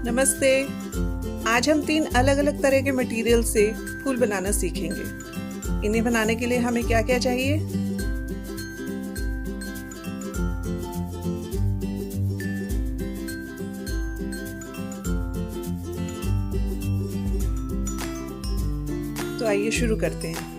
नमस्ते। आज हम 3 अलग अलग तरह के मटेरियल से फूल बनाना सीखेंगे। इन्हें बनाने के लिए हमें क्या क्या चाहिए? तो आइए शुरू करते हैं।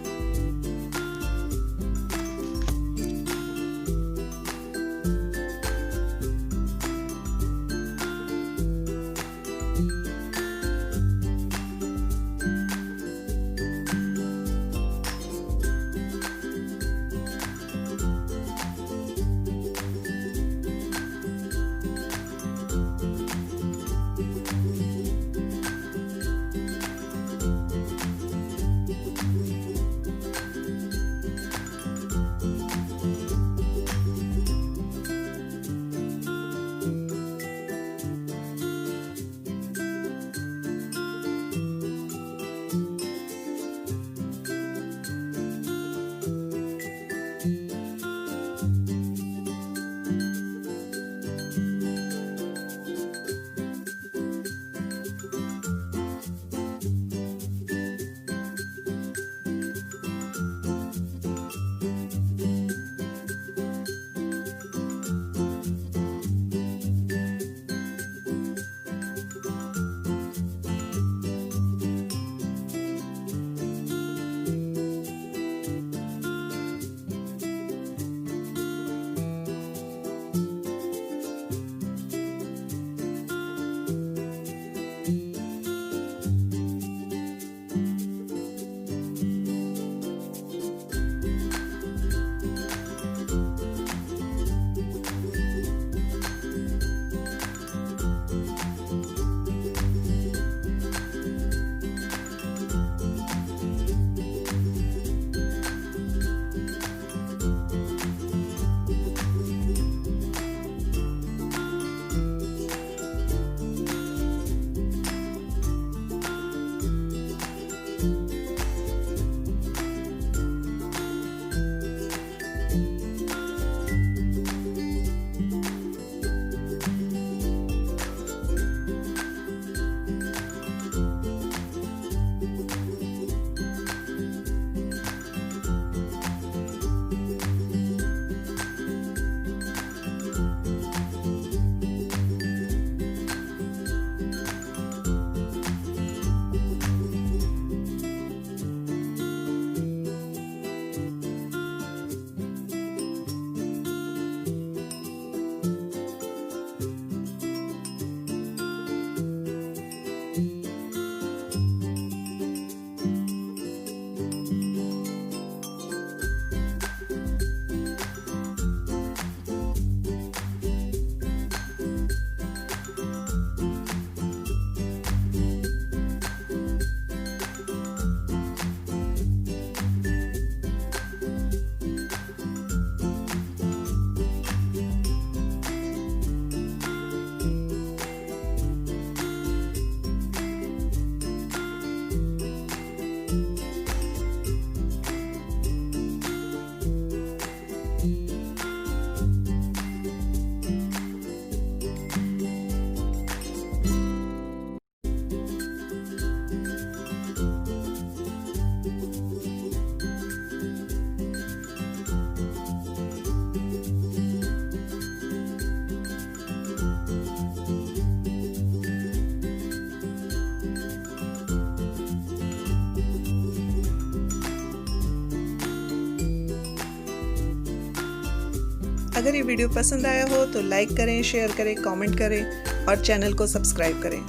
अगर ये वीडियो पसंद आया हो तो लाइक करें, शेयर करें, कमेंट करें और चैनल को सब्सक्राइब करें।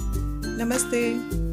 नमस्ते।